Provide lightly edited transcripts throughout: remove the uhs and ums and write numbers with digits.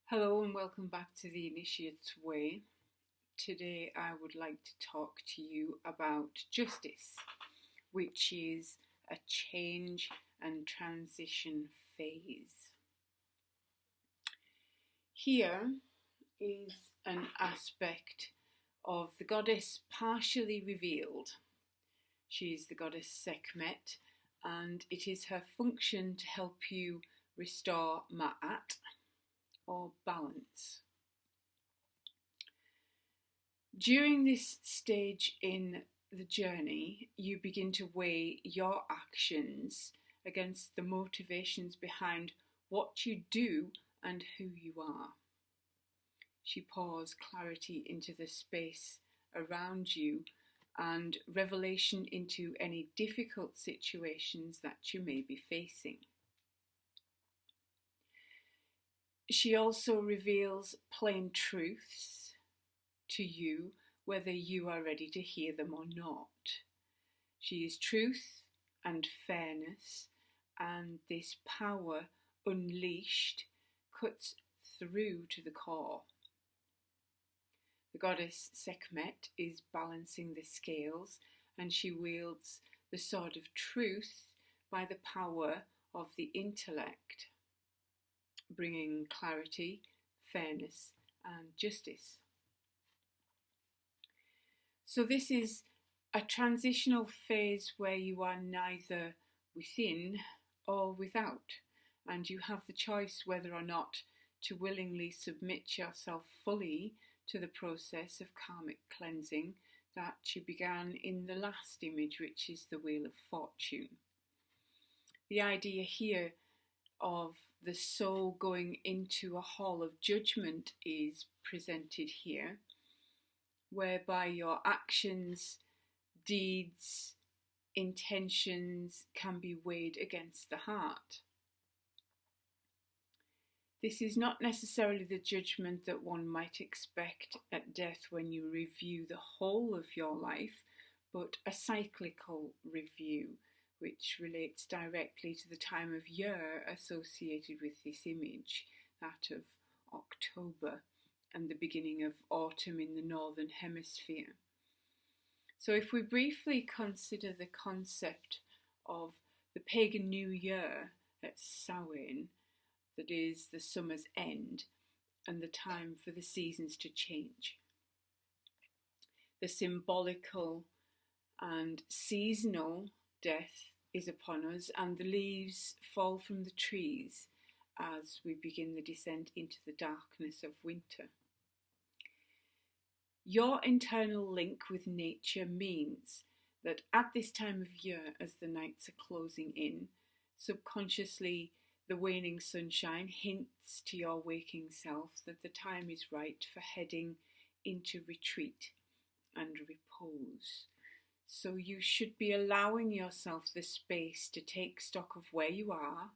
Hello and welcome back to the Initiate's Way. Today I would like to talk to you about justice, which is a change and transition phase. Here is an aspect of the goddess partially revealed. She's the goddess Sekhmet, and it is her function to help you restore ma'at, or balance. During this stage in the journey, you begin to weigh your actions against the motivations behind what you do and who you are. She pours clarity into the space around you and revelation into any difficult situations that you may be facing. She also reveals plain truths to you, whether you are ready to hear them or not. She is truth and fairness, and this power unleashed cuts through to the core. The goddess Sekhmet is balancing the scales, and she wields the sword of truth by the power of the intellect, bringing clarity, fairness, and justice. So this is a transitional phase where you are neither within or without, and you have the choice whether or not to willingly submit yourself fully to the process of karmic cleansing that you began in the last image, which is the Wheel of Fortune. The idea here of the soul going into a hall of judgment is presented here, whereby your actions, deeds, intentions can be weighed against the heart. This is not necessarily the judgment that one might expect at death when you review the whole of your life, but a cyclical review, which relates directly to the time of year associated with this image, that of October and the beginning of autumn in the northern hemisphere. So if we briefly consider the concept of the pagan New Year at Samhain, that is the summer's end and the time for the seasons to change. The symbolical and seasonal death is upon us, and the leaves fall from the trees as we begin the descent into the darkness of winter. Your internal link with nature means that at this time of year, as the nights are closing in, subconsciously the waning sunshine hints to your waking self that the time is right for heading into retreat and repose. So you should be allowing yourself the space to take stock of where you are,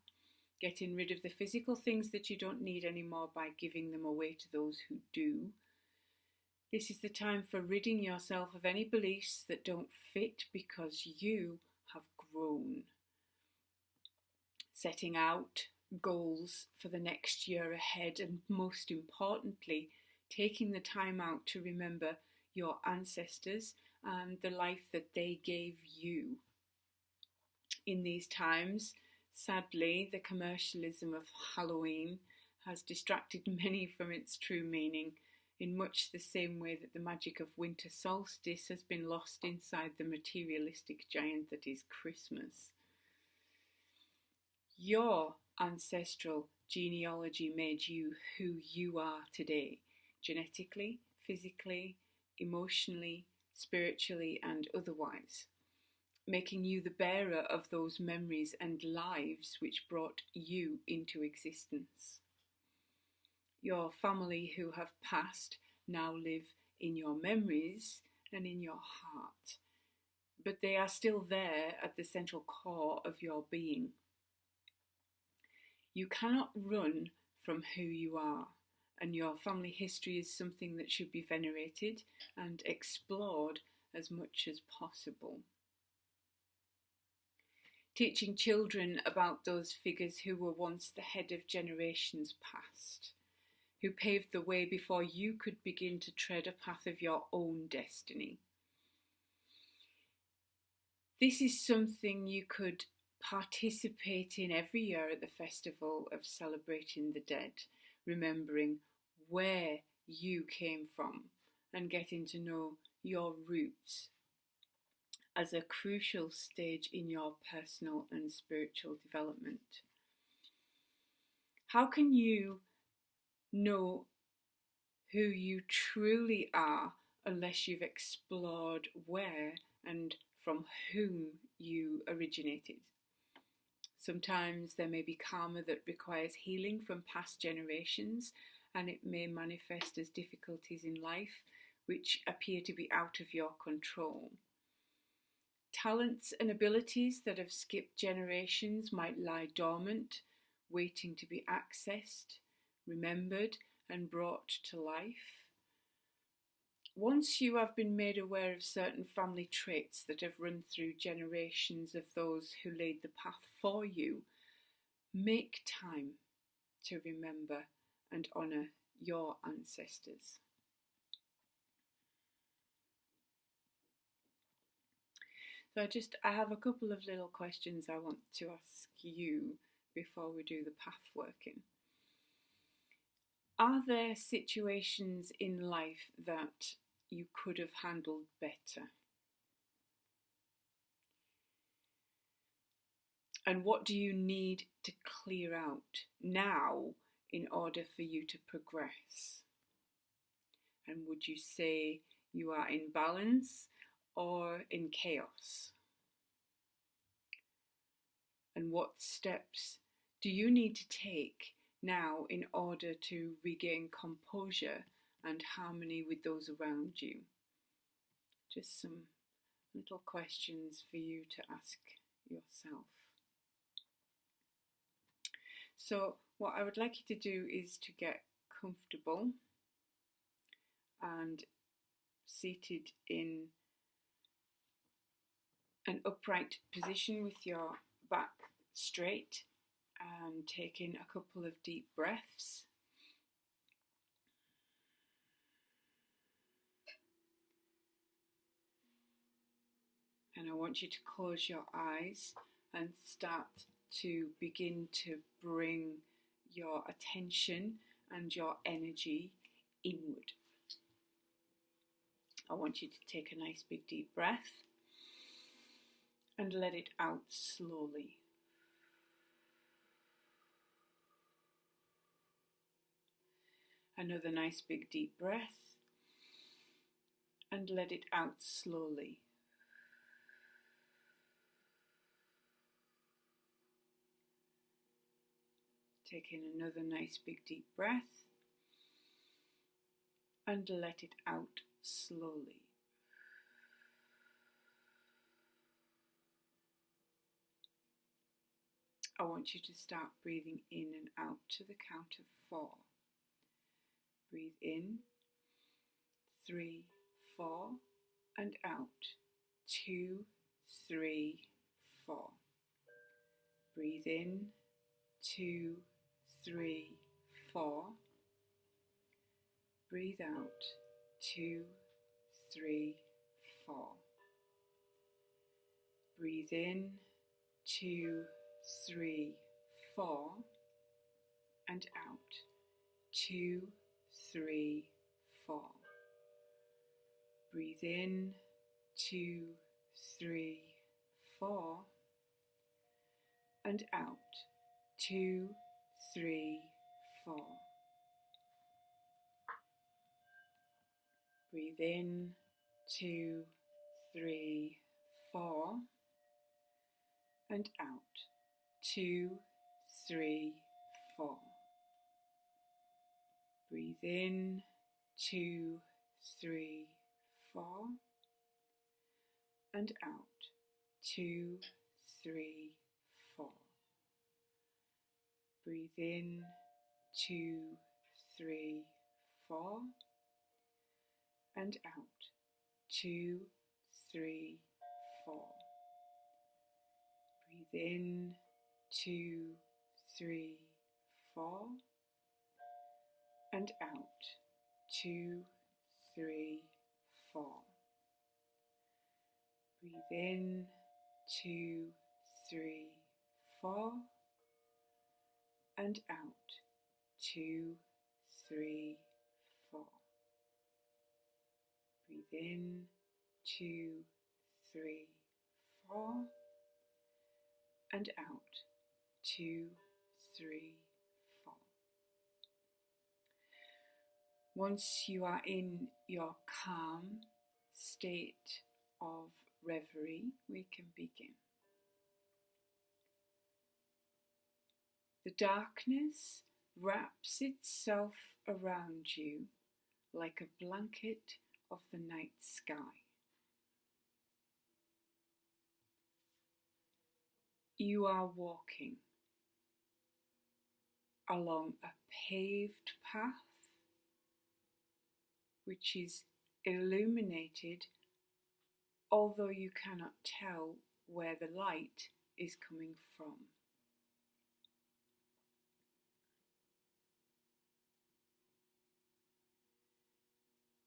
getting rid of the physical things that you don't need anymore by giving them away to those who do. This is the time for ridding yourself of any beliefs that don't fit because you have grown. Setting out goals for the next year ahead, and most importantly, taking the time out to remember your ancestors and the life that they gave you. In these times, sadly, the commercialism of Halloween has distracted many from its true meaning, in much the same way that the magic of winter solstice has been lost inside the materialistic giant that is Christmas. Your ancestral genealogy made you who you are today, genetically, physically, emotionally, spiritually, and otherwise, making you the bearer of those memories and lives which brought you into existence. Your family who have passed now live in your memories and in your heart, but they are still there at the central core of your being. You cannot run from who you are, and your family history is something that should be venerated and explored as much as possible. Teaching children about those figures who were once the head of generations past, who paved the way before you could begin to tread a path of your own destiny. This is something you could participate in every year at the festival of celebrating the dead, remembering where you came from and getting to know your roots as a crucial stage in your personal and spiritual development. How can you know who you truly are unless you've explored where and from whom you originated? Sometimes there may be karma that requires healing from past generations, and it may manifest as difficulties in life which appear to be out of your control. Talents and abilities that have skipped generations might lie dormant, waiting to be accessed, remembered, and brought to life. Once you have been made aware of certain family traits that have run through generations of those who laid the path for you, make time to remember and honour your ancestors. So I have a couple of little questions I want to ask you before we do the path working. Are there situations in life that you could have handled better? And what do you need to clear out now in order for you to progress? And would you say you are in balance or in chaos? And what steps do you need to take now in order to regain composure and harmony with those around you? Just some little questions for you to ask yourself. So what I would like you to do is to get comfortable and seated in an upright position with your back straight and taking a couple of deep breaths. And I want you to close your eyes and start to begin to bring your attention and your energy inward. I want you to take a nice big deep breath and let it out slowly. Another nice big deep breath and let it out slowly. Take in another nice big deep breath and let it out slowly. I want you to start breathing in and out to the count of 4. Breathe in, 3, 4, and out, 2, 3, 4. Breathe in, 2, 3, 4. Breathe out, 2, 3, 4. Breathe in, 2, 3, 4, and out, 2, 3, 4. Breathe in, 2, 3, 4, and out, 2, 3, 4. Breathe in, 2, 3, 4, and out, 2, 3, 4. Breathe in, 2, 3, 4, and out, 2, 3, 4. Breathe in, 2, 3, 4, and out, 2, 3, 4. Breathe in, 2, 3, 4, and out. 2, 3, 4. Breathe in, 2, 3, 4, and out. 2, 3, 4. Breathe in, 2, 3, 4, and out. 2, 3, 4. Once you are in your calm state of reverie, we can begin. The darkness wraps itself around you like a blanket of the night sky. You are walking along a paved path which is illuminated, although you cannot tell where the light is coming from.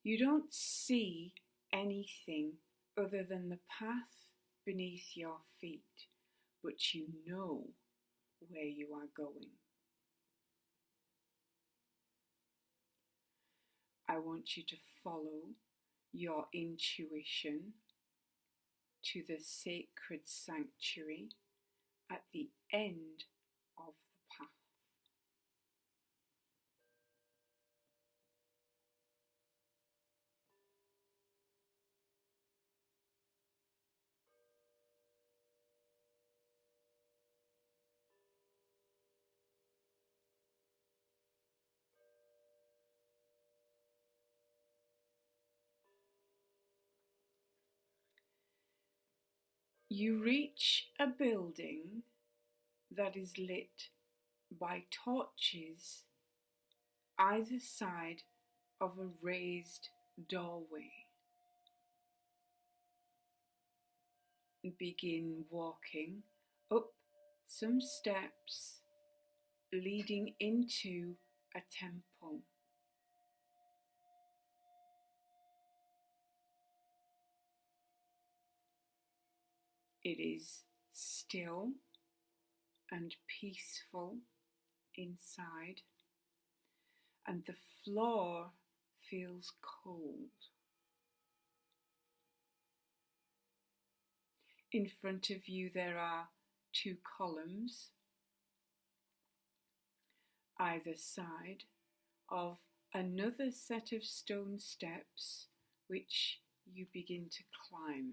You don't see anything other than the path beneath your feet, but you know where you are going. I want you to follow your intuition to the sacred sanctuary at the end of the path. You reach a building that is lit by torches either side of a raised doorway. Begin walking up some steps leading into a temple. It is still and peaceful inside, and the floor feels cold. In front of you there are 2 columns either side of another set of stone steps which you begin to climb.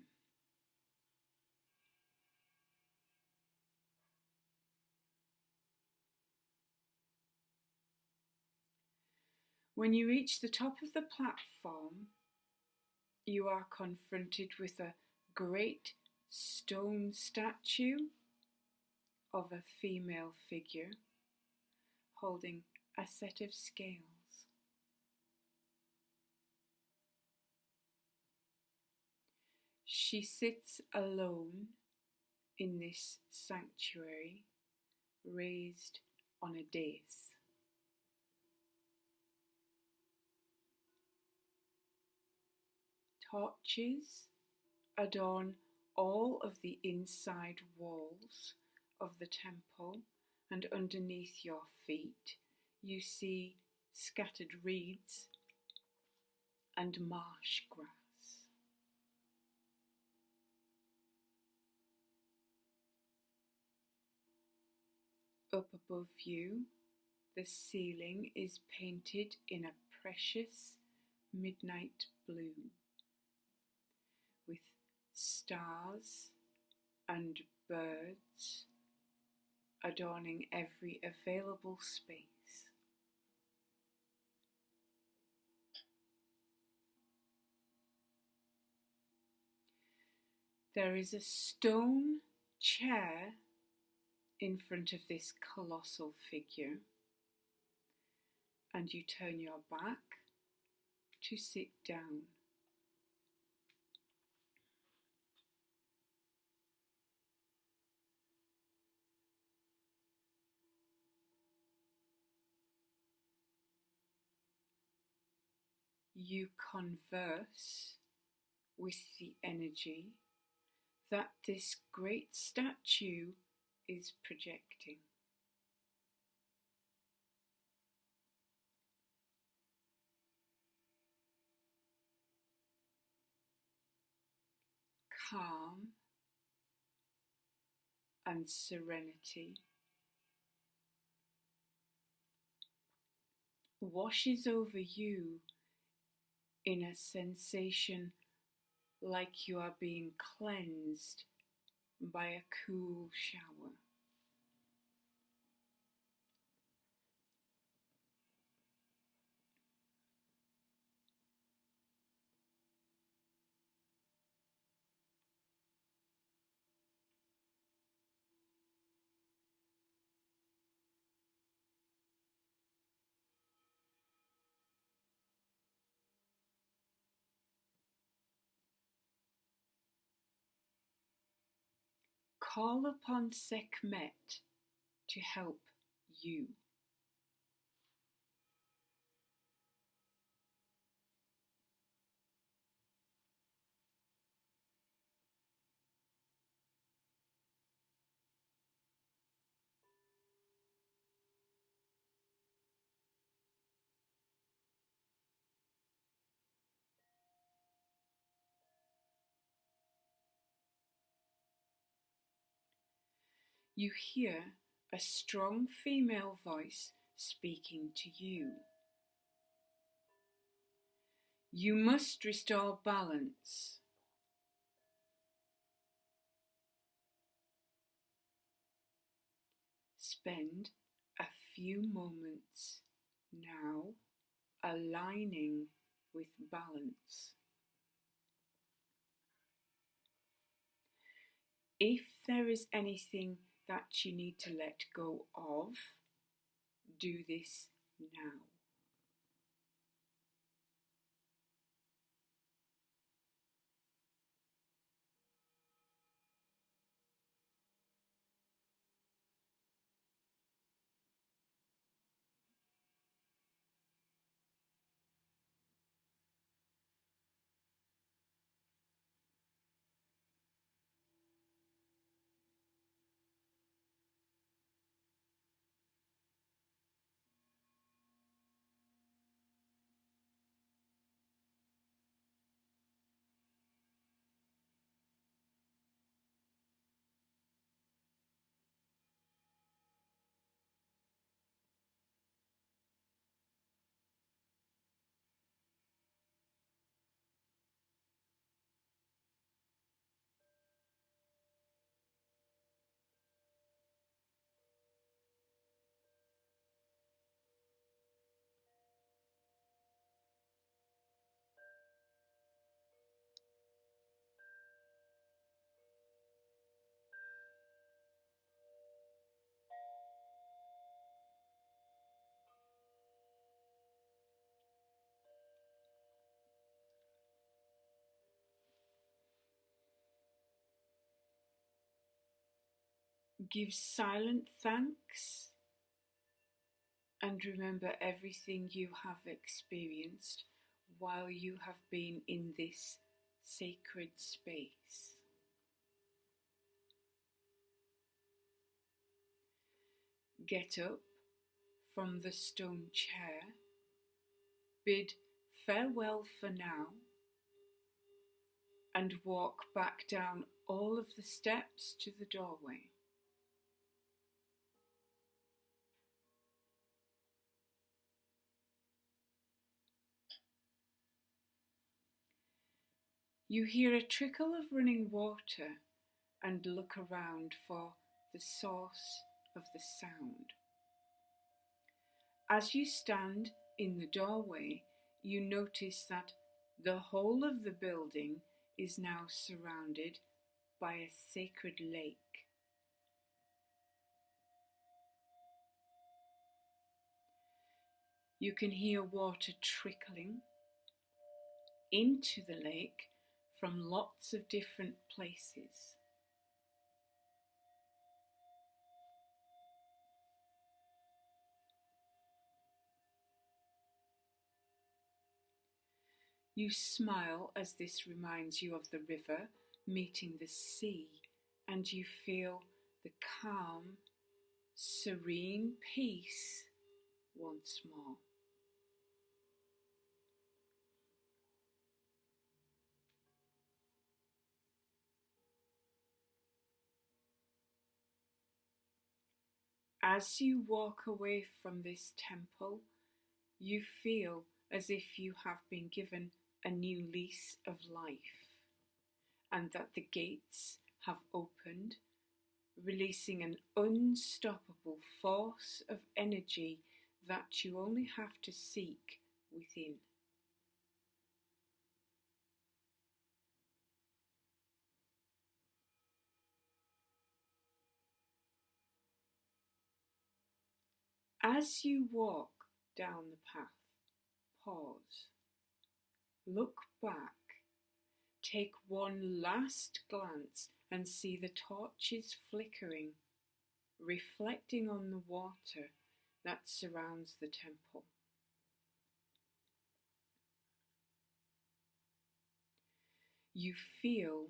When you reach the top of the platform, you are confronted with a great stone statue of a female figure holding a set of scales. She sits alone in this sanctuary raised on a dais. Torches adorn all of the inside walls of the temple, and underneath your feet you see scattered reeds and marsh grass. Up above you, the ceiling is painted in a precious midnight blue, with stars and birds adorning every available space. There is a stone chair in front of this colossal figure, and you turn your back to sit down. you converse with the energy that this great statue is projecting. Calm and serenity washes over you in a sensation like you are being cleansed by a cool shower. Call upon Sekhmet to help you. You hear a strong female voice speaking to you. You must restore balance. Spend a few moments now aligning with balance. If there is anything that you need to let go of, do this now. Give silent thanks and remember everything you have experienced while you have been in this sacred space. Get up from the stone chair, bid farewell for now, and walk back down all of the steps to the doorway. You hear a trickle of running water and look around for the source of the sound. As you stand in the doorway, you notice that the whole of the building is now surrounded by a sacred lake. You can hear water trickling into the lake from lots of different places. You smile as this reminds you of the river meeting the sea, and you feel the calm, serene peace once more. As you walk away from this temple, you feel as if you have been given a new lease of life, and that the gates have opened, releasing an unstoppable force of energy that you only have to seek within. As you walk down the path, pause, look back, take one last glance and see the torches flickering, reflecting on the water that surrounds the temple. You feel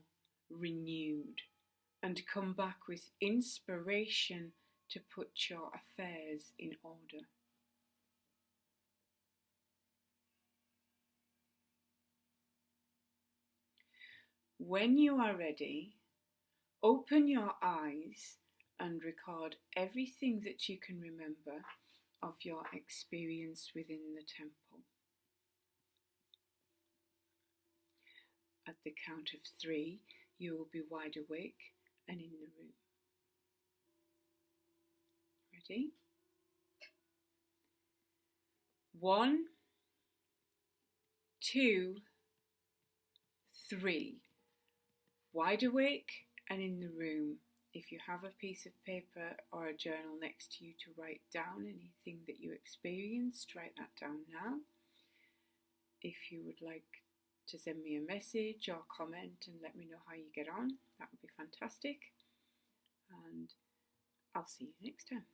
renewed and come back with inspiration to put your affairs in order. When you are ready, open your eyes and record everything that you can remember of your experience within the temple. At the count of 3, you will be wide awake and in the room. Ready? 1, 2, 3. Wide awake and in the room. If you have a piece of paper or a journal next to you to write down anything that you experienced, write that down now. If you would like to send me a message or comment and let me know how you get on, that would be fantastic. And I'll see you next time.